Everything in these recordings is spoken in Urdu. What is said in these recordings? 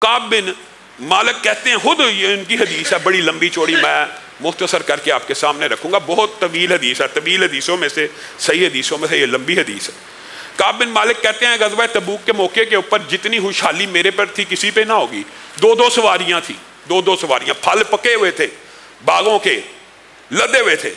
کعب بن مالک کہتے ہیں، خود یہ ان کی حدیث ہے بڑی لمبی چوڑی، میں مختصر کر کے آپ کے سامنے رکھوں گا، بہت طویل حدیث ہے، طویل حدیثوں میں سے صحیح حدیثوں میں سے یہ لمبی حدیث ہے۔ کعب بن مالک کہتے ہیں غزوہ تبوک کے موقع کے اوپر جتنی خوشحالی میرے پر تھی کسی پہ نہ ہوگی۔ دو سواریاں تھیں، دو سواریاں، پھل پکے ہوئے تھے باغوں کے، لدے ہوئے تھے،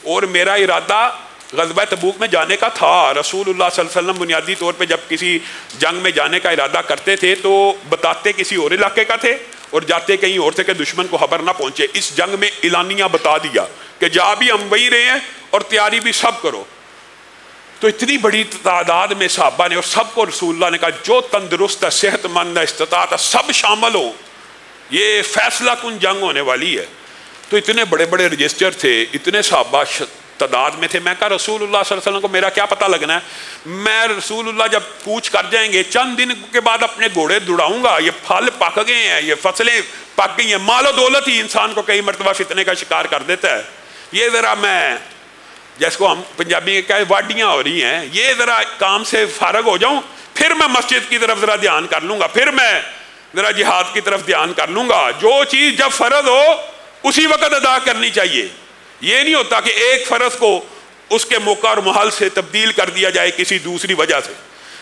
اور میرا ارادہ غزوہ تبوک میں جانے کا تھا۔ رسول اللہ صلی اللہ علیہ وسلم بنیادی طور پہ جب کسی جنگ میں جانے کا ارادہ کرتے تھے تو بتاتے کسی اور علاقے کا تھے اور جاتے کہیں اور تھے کہ دشمن کو خبر نہ پہنچے۔ اس جنگ میں اعلانیہ بتا دیا کہ جا بھی ہم وہی رہے ہیں اور تیاری بھی سب کرو۔ تو اتنی بڑی تعداد میں صحابہ نے، اور سب کو رسول اللہ نے کہا جو تندرست ہے، صحت مند ہے، استطاعت ہے، سب شامل ہو، یہ فیصلہ کن جنگ ہونے والی ہے۔ تو اتنے بڑے بڑے رجسٹر تھے، اتنے صحابہ تعداد میں تھے۔ میں کہا رسول اللہ صلی اللہ علیہ وسلم کو میرا کیا پتہ لگنا ہے، میں رسول اللہ جب کوچ کر جائیں گے چند دن کے بعد اپنے گھوڑے دوڑاؤں گا، یہ پھل پک گئے ہیں، یہ فصلیں پک گئی ہیں، مال و دولت ہی انسان کو کئی مرتبہ فتنے کا شکار کر دیتا ہے، یہ ذرا میں جس کو ہم پنجابی کے کہے واڈیاں ہو رہی ہیں، یہ ذرا کام سے فارغ ہو جاؤں، پھر میں مسجد کی طرف ذرا دھیان کر لوں گا، پھر میں ذرا جہاد کی طرف دھیان کر لوں گا۔ جو چیز جب فرض ہو اسی وقت ادا کرنی چاہیے، یہ نہیں ہوتا کہ ایک فرض کو اس کے موقع اور محل سے تبدیل کر دیا جائے کسی دوسری وجہ سے۔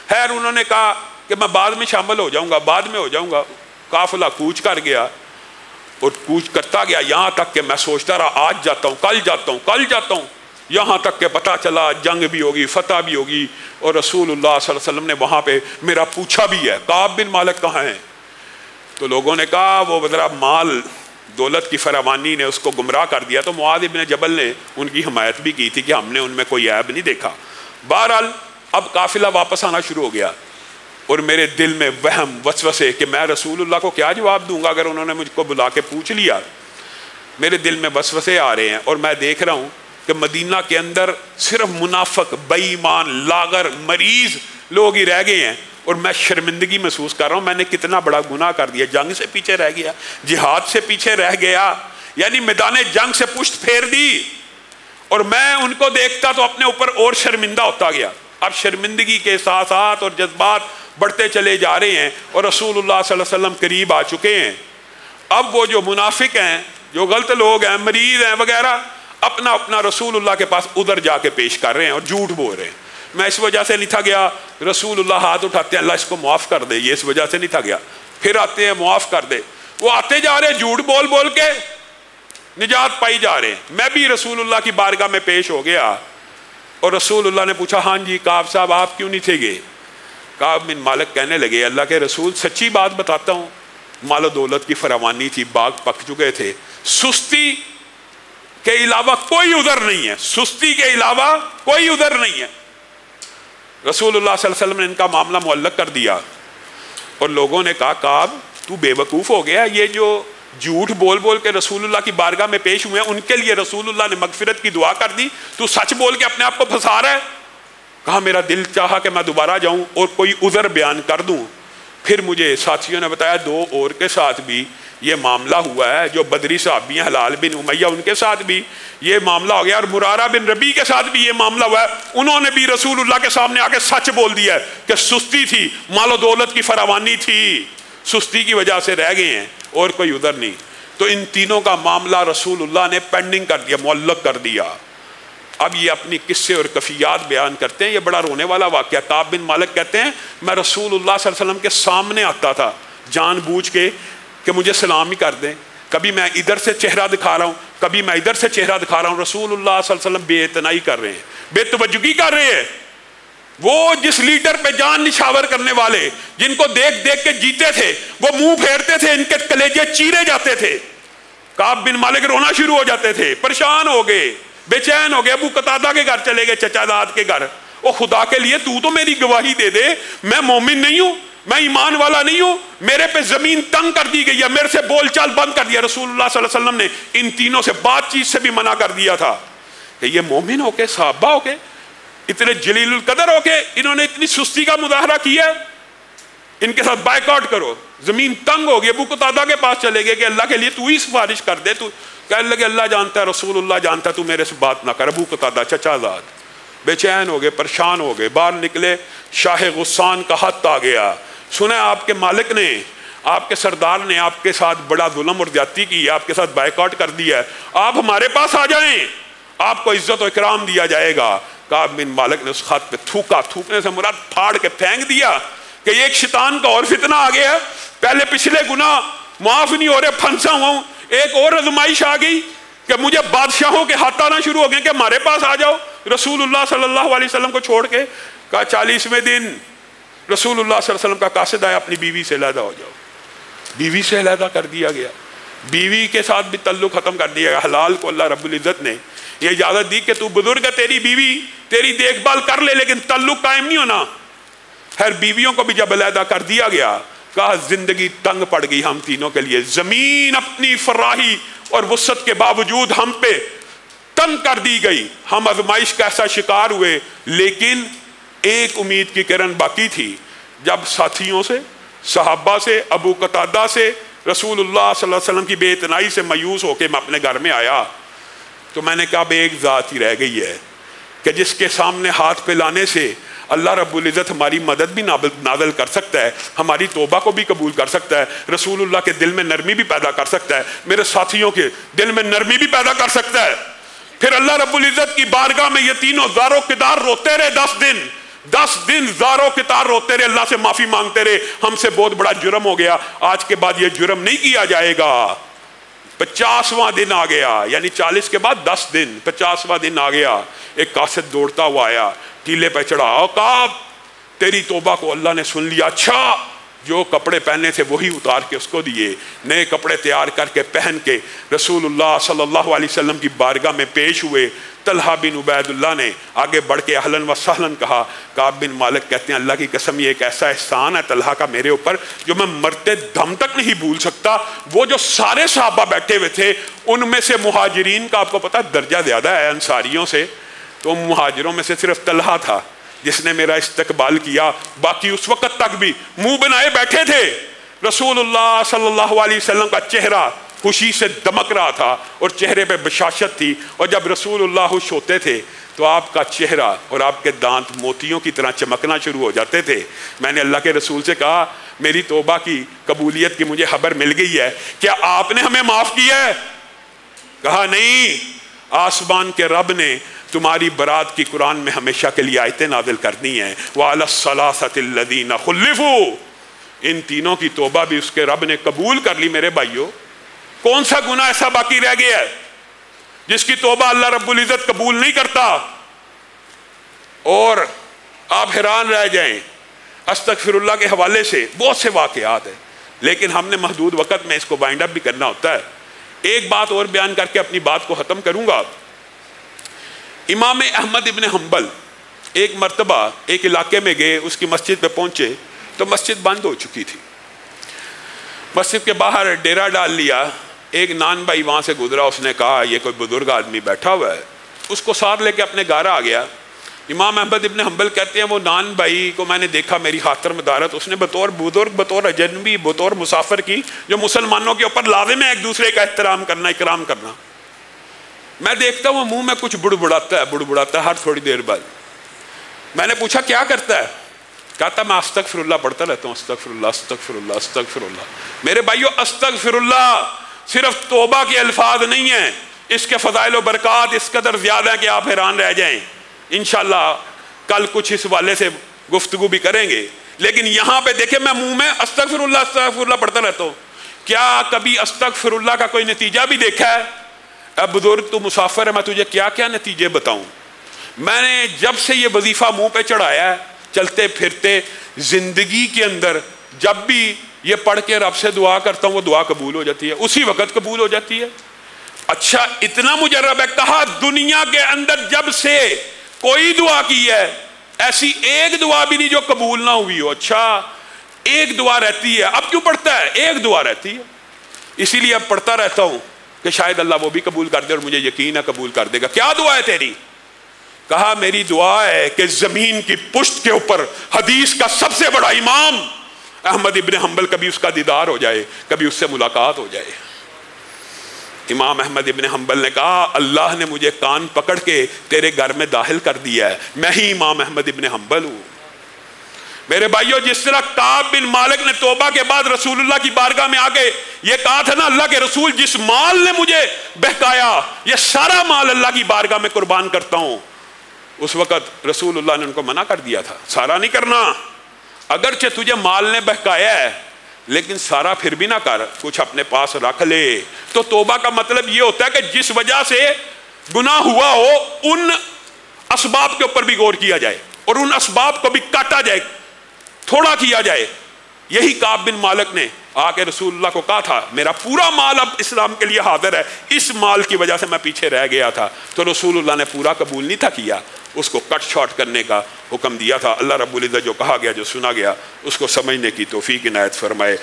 خیر انہوں نے کہا کہ میں بعد میں شامل ہو جاؤں گا، بعد میں ہو جاؤں گا۔ قافلہ کوچ کر گیا اور کوچ کرتا گیا، یہاں تک کہ میں سوچتا رہا آج جاتا ہوں، کل جاتا ہوں، کل جاتا ہوں، یہاں تک کہ پتہ چلا جنگ بھی ہوگی، فتح بھی ہوگی، اور رسول اللہ صلی اللہ علیہ وسلم نے وہاں پہ میرا پوچھا بھی ہے کعب بن مالک کہاں ہیں؟ تو لوگوں نے کہا وہ ذرا مال دولت کی فراوانی نے اس کو گمراہ کر دیا۔ تو معاذ بن جبل نے ان کی حمایت بھی کی تھی کہ ہم نے ان میں کوئی عیب نہیں دیکھا۔ بہرحال اب قافلہ واپس آنا شروع ہو گیا اور میرے دل میں وہم وسوسے کہ میں رسول اللہ کو کیا جواب دوں گا اگر انہوں نے مجھ کو بلا کے پوچھ لیا۔ میرے دل میں وسوسے آ رہے ہیں اور میں دیکھ رہا ہوں کہ مدینہ کے اندر صرف منافق، بے ایمان، لاغر، مریض لوگ ہی رہ گئے ہیں، اور میں شرمندگی محسوس کر رہا ہوں، میں نے کتنا بڑا گناہ کر دیا، جنگ سے پیچھے رہ گیا، جہاد سے پیچھے رہ گیا، یعنی میدان جنگ سے پشت پھیر دی، اور میں ان کو دیکھتا تو اپنے اوپر اور شرمندہ ہوتا گیا۔ اب شرمندگی کے احساسات اور جذبات بڑھتے چلے جا رہے ہیں اور رسول اللہ صلی اللہ علیہ وسلم قریب آ چکے ہیں۔ اب وہ جو منافق ہیں، جو غلط لوگ ہیں، مریض ہیں وغیرہ، اپنا اپنا رسول اللہ کے پاس ادھر جا کے پیش کر رہے ہیں اور جھوٹ بول رہے ہیں۔ میں اس وجہ سے نہیں تھا گیا، رسول اللہ ہاتھ اٹھاتے ہیں اللہ اس کو معاف کر دے، یہ اس وجہ سے نہیں تھا گیا، پھر آتے ہیں معاف کر دے، وہ آتے جا رہے ہیں جھوٹ بول بول کے نجات پائی جا رہے ہیں۔ میں بھی رسول اللہ کی بارگاہ میں پیش ہو گیا اور رسول اللہ نے پوچھا ہاں جی کعب صاحب آپ کیوں نہیں تھے گئے؟ کعب بن مالک کہنے لگے اللہ کے رسول سچی بات بتاتا ہوں، مال و دولت کی فراوانی تھی، باغ پک چکے تھے، سستی کے علاوہ کوئی عذر نہیں ہے، سستی کے علاوہ کوئی عذر نہیں ہے۔ رسول اللہ صلی اللہ علیہ وسلم نے ان کا معاملہ معلق کر دیا اور لوگوں نے کہا کعب تو بے وقوف ہو گیا، یہ جو جھوٹ بول بول کے رسول اللہ کی بارگاہ میں پیش ہوئے ہیں ان کے لیے رسول اللہ نے مغفرت کی دعا کر دی، تو سچ بول کے اپنے آپ کو پھنسا رہا ہے۔ کہا میرا دل چاہا کہ میں دوبارہ جاؤں اور کوئی عذر بیان کر دوں۔ پھر مجھے ساتھیوں نے بتایا دو اور کے ساتھ بھی یہ معاملہ ہوا ہے، جو بدری صحابی ہیں حلال بن امیہ ان کے ساتھ بھی یہ معاملہ ہو گیا، اور مرارہ بن ربی کے ساتھ بھی یہ معاملہ ہوا ہے، انہوں نے بھی رسول اللہ کے سامنے آ کے سچ بول دیا ہے کہ سستی تھی، مال و دولت کی فراوانی تھی، سستی کی وجہ سے رہ گئے ہیں اور کوئی عذر نہیں۔ تو ان تینوں کا معاملہ رسول اللہ نے پینڈنگ کر دیا، معلق کر دیا۔ اب یہ اپنی قصے اور کفیات بیان کرتے ہیں، یہ بڑا رونے والا واقعہ۔ کعب بن مالک کہتے ہیں میں رسول اللہ صلی اللہ علیہ وسلم کے سامنے آتا تھا جان بوجھ کے کہ مجھے سلام ہی کر دیں، کبھی میں ادھر سے چہرہ دکھا رہا ہوں، کبھی میں ادھر سے چہرہ دکھا رہا ہوں، رسول اللہ صلی اللہ علیہ وسلم بے اعتنائی کر رہے ہیں، بے توجہی کر رہے ہیں۔ وہ جس لیڈر پہ جان نشاور کرنے والے جن کو دیکھ دیکھ کے جیتے تھے وہ منہ پھیرتے تھے، ان کے کلیجے چیرے جاتے تھے، کعب بن مالک رونا شروع ہو جاتے تھے، پریشان ہو گئے، بے چین ہو گئے، ابو قتادہ کے گھر چلے گئے، چچا داد کے گھر، او خدا کے لیے تو میری گواہی دے دے، میں مومن نہیں ہوں، میں ایمان والا نہیں ہوں، میرے پہ زمین تنگ کر دی گئی ہے، میرے سے بول چال بند کر دیا۔ رسول اللہ صلی اللہ علیہ وسلم نے ان تینوں سے بات چیت سے بھی منع کر دیا تھا کہ یہ مومن ہو کے، صحابہ ہو کے، اتنے جلیل القدر ہو کے انہوں نے اتنی سستی کا مظاہرہ کیا، ان کے ساتھ بائیکاٹ کرو۔ زمین تنگ ہو گئی، ابو قتادہ کے پاس چلے گئے کہ اللہ کے لیے تو ہی سفارش کر دے، تو کہنے لگے اللہ جانتا ہے، رسول اللہ جانتا ہے، تو میرے سے بات نہ کر۔ ابو قتادہ چچا زاد بے چین ہو گئے، پریشان ہو گئے، باہر نکلے، شاہ غسان کا خط آ گیا، سنا آپ کے مالک نے آپ کے سردار نے آپ کے ساتھ بڑا ظلم اور زیادتی کی ہے، آپ کے ساتھ بائیکاٹ کر دیا ہے، آپ ہمارے پاس آ جائیں، آپ کو عزت و اکرام دیا جائے گا۔ کعب بن مالک نے اس خط پہ تھوکا، تھوکنے سے مراد پھاڑ کے پھینک دیا کہ یہ ایک شیطان کا اور فتنہ آ گیا ہے، پہلے پچھلے گناہ معاف نہیں ہو رہے، پھنسا ہوا ہوں، ایک اور آزمائش آ گئی کہ مجھے بادشاہوں کے ہاتھ آنا شروع ہو گئے کہ ہمارے پاس آ جاؤ۔ رسول اللہ صلی اللہ علیہ وسلم کو چھوڑ کے کہا 40ویں دن رسول اللہ صلی اللہ علیہ وسلم کا قاصد آیا، اپنی بیوی سے علیحدہ ہو جاؤ۔ بیوی سے علیحدہ کر دیا گیا، بیوی کے ساتھ بھی تعلق ختم کر دیا گیا۔ حلال کو اللہ رب العزت نے یہ اجازت دی کہ تو بزرگ ہے، تیری بیوی تیری دیکھ بھال کر لے، لیکن تعلق قائم نہیں ہونا۔ خیر بیویوں کو بھی جب علیحدہ کر دیا گیا، کہا زندگی تنگ پڑ گئی ہم تینوں کے لیے، زمین اپنی فراہی اور وسعت کے باوجود ہم پہ تنگ کر دی گئی، ہم آزمائش کا ایسا شکار ہوئے، لیکن ایک امید کی کرن باقی تھی۔ جب ساتھیوں سے، صحابہ سے، ابو قتادہ سے، رسول اللہ صلی اللہ علیہ وسلم کی بے اتنائی سے مایوس ہو کے میں اپنے گھر میں آیا تو میں نے کہا اب ایک ذات ہی رہ گئی ہے کہ جس کے سامنے ہاتھ پہ لانے سے اللہ رب العزت ہماری مدد بھی نازل کر سکتا ہے، ہماری توبہ کو بھی قبول کر سکتا ہے، رسول اللہ کے دل میں نرمی بھی پیدا کر سکتا ہے، میرے ساتھیوں کے دل میں نرمی بھی پیدا کر سکتا ہے۔ پھر اللہ رب العزت کی بارگاہ میں یہ تینوں زارو کتار روتے رہے 10 دن زارو کتار روتے رہے، اللہ سے معافی مانگتے رہے، ہم سے بہت بڑا جرم ہو گیا، آج کے بعد یہ جرم نہیں کیا جائے گا۔ 50واں دن آ گیا، یعنی 40 کے بعد 10 دن، 50واں دن آ گیا، ایک قاصد دوڑتا ہوا آیا، ٹیلے پہ چڑھا، او کعب تیری توبہ کو اللہ نے سن لیا، اچھا جو کپڑے پہنے تھے وہی اتار کے اس کو دیے، نئے کپڑے تیار کر کے پہن کے رسول اللہ صلی اللہ علیہ وسلم کی بارگاہ میں پیش ہوئے۔ طلحہ بن عبید اللہ نے آگے بڑھ کے اہلاً و سہلاً کہا۔ کعب بن مالک کہتے ہیں اللہ کی قسم یہ ایک ایسا احسان ہے طلحہ کا میرے اوپر جو میں مرتے دم تک نہیں بھول سکتا۔ وہ جو سارے صحابہ بیٹھے ہوئے تھے ان میں سے مہاجرین کا آپ کو پتا درجہ زیادہ ہے انصاریوں سے، تو مہاجروں میں سے صرف طلحہ تھا جس نے میرا استقبال کیا، باقی اس وقت تک بھی منہ بنائے بیٹھے تھے۔ رسول اللہ صلی اللہ علیہ وسلم کا چہرہ خوشی سے دمک رہا تھا اور چہرے پہ بشاشت تھی، اور جب رسول اللہ خوش ہوتے تھے تو آپ کا چہرہ اور آپ کے دانت موتیوں کی طرح چمکنا شروع ہو جاتے تھے۔ میں نے اللہ کے رسول سے کہا میری توبہ کی قبولیت کی مجھے خبر مل گئی ہے، کیا آپ نے ہمیں معاف کیا ہے؟ کہا نہیں، آسمان کے رب نے تمہاری برات کی قرآن میں ہمیشہ کے لیے آیتیں نازل کرنی ہیں۔ وَعَلَى الثَّلَاثَةِ الَّذِينَ خُلِّفُوا، ان تینوں کی توبہ بھی اس کے رب نے قبول کر لی۔ میرے بھائیو کون سا گناہ ایسا باقی رہ گیا ہے جس کی توبہ اللہ رب العزت قبول نہیں کرتا؟ اور آپ حیران رہ جائیں، استغفر اللہ کے حوالے سے بہت سے واقعات ہیں، لیکن ہم نے محدود وقت میں اس کو وائنڈ اپ بھی کرنا ہوتا ہے۔ ایک بات اور بیان کر کے اپنی بات کو ختم کروں گا۔ امام احمد ابن حنبل ایک مرتبہ ایک علاقے میں گئے، اس کی مسجد پہ پہنچے تو مسجد بند ہو چکی تھی، مسجد کے باہر ڈیرا ڈال لیا۔ ایک نان بھائی وہاں سے گزرا، اس نے کہا یہ کوئی بزرگ آدمی بیٹھا ہوا ہے، اس کو ساتھ لے کے اپنے گھر آ گیا۔ امام احمد ابن حنبل کہتے ہیں وہ نان بھائی کو میں نے دیکھا، میری خاطر مدارت اس نے بطور بزرگ، بطور اجنبی، بطور مسافر کی، جو مسلمانوں کے اوپر لازم ہے ایک دوسرے کا احترام کرنا، اکرام کرنا۔ میں دیکھتا ہوں منہ میں کچھ بڑبڑاتا ہے ہر تھوڑی دیر بعد۔ میں نے پوچھا کیا کرتا ہے؟ کہتا میں استغفر اللہ پڑھتا رہتا ہوں، استغفر اللہ استغفر اللہ استغفر اللہ۔ میرے بھائیو استغفر اللہ صرف توبہ کے الفاظ نہیں ہیں، اس کے فضائل و برکات اس قدر زیادہ ہیں کہ آپ حیران رہ جائیں۔ انشاءاللہ کل کچھ اس والے سے گفتگو بھی کریں گے، لیکن یہاں پہ دیکھیں میں منہ میں استغفر اللہ پڑھتا رہتا ہوں۔ کیا کبھی استغفر اللہ کا کوئی نتیجہ بھی دیکھا ہے؟ اے بزرگ تو مسافر ہے، میں تجھے کیا کیا نتیجے بتاؤں۔ میں نے جب سے یہ وظیفہ منہ پہ چڑھایا ہے، چلتے پھرتے زندگی کے اندر جب بھی یہ پڑھ کے رب سے دعا کرتا ہوں وہ دعا قبول ہو جاتی ہے، اسی وقت قبول ہو جاتی ہے۔ اچھا اتنا مجرب ہے، کہا دنیا کے اندر جب سے کوئی دعا کی ہے ایسی ایک دعا بھی نہیں جو قبول نہ ہوئی ہو۔ اچھا ایک دعا رہتی ہے، اب کیوں پڑھتا ہے؟ ایک دعا رہتی ہے، اسی لیے اب پڑھتا رہتا ہوں کہ شاید اللہ وہ بھی قبول کر دے، اور مجھے یقین ہے قبول کر دے گا۔ کیا دعا ہے تیری؟ کہا میری دعا ہے کہ زمین کی پشت کے اوپر حدیث کا سب سے بڑا امام احمد ابن حنبل کبھی اس کا دیدار ہو جائے، کبھی اس سے ملاقات ہو جائے۔ امام احمد ابن حنبل نے کہا اللہ نے مجھے کان پکڑ کے تیرے گھر میں داخل کر دیا ہے، میں ہی امام احمد ابن حنبل ہوں۔ میرے بھائیوں جس طرح کعب بن مالک نے توبہ کے بعد رسول اللہ کی بارگاہ میں آ کے یہ کہا تھا نا، اللہ کے رسول جس مال نے مجھے بہکایا یہ سارا مال اللہ کی بارگاہ میں قربان کرتا ہوں، اس وقت رسول اللہ نے ان کو منع کر دیا تھا سارا نہیں کرنا، اگرچہ تجھے مال نے بہکایا ہے لیکن سارا پھر بھی نہ کر، کچھ اپنے پاس رکھ لے۔ تو توبہ کا مطلب یہ ہوتا ہے کہ جس وجہ سے گناہ ہوا ہو ان اسباب کے اوپر بھی غور کیا جائے اور ان اسباب کو بھی کاٹا جائے، تھوڑا کیا جائے۔ یہی کعب بن مالک نے آ کے رسول اللہ کو کہا تھا میرا پورا مال اب اسلام کے لیے حاضر ہے، اس مال کی وجہ سے میں پیچھے رہ گیا تھا، تو رسول اللہ نے پورا قبول نہیں تھا کیا، اس کو کٹ شارٹ کرنے کا حکم دیا تھا۔ اللہ رب العزت جو کہا گیا جو سنا گیا اس کو سمجھنے کی توفیق عنایت فرمائے۔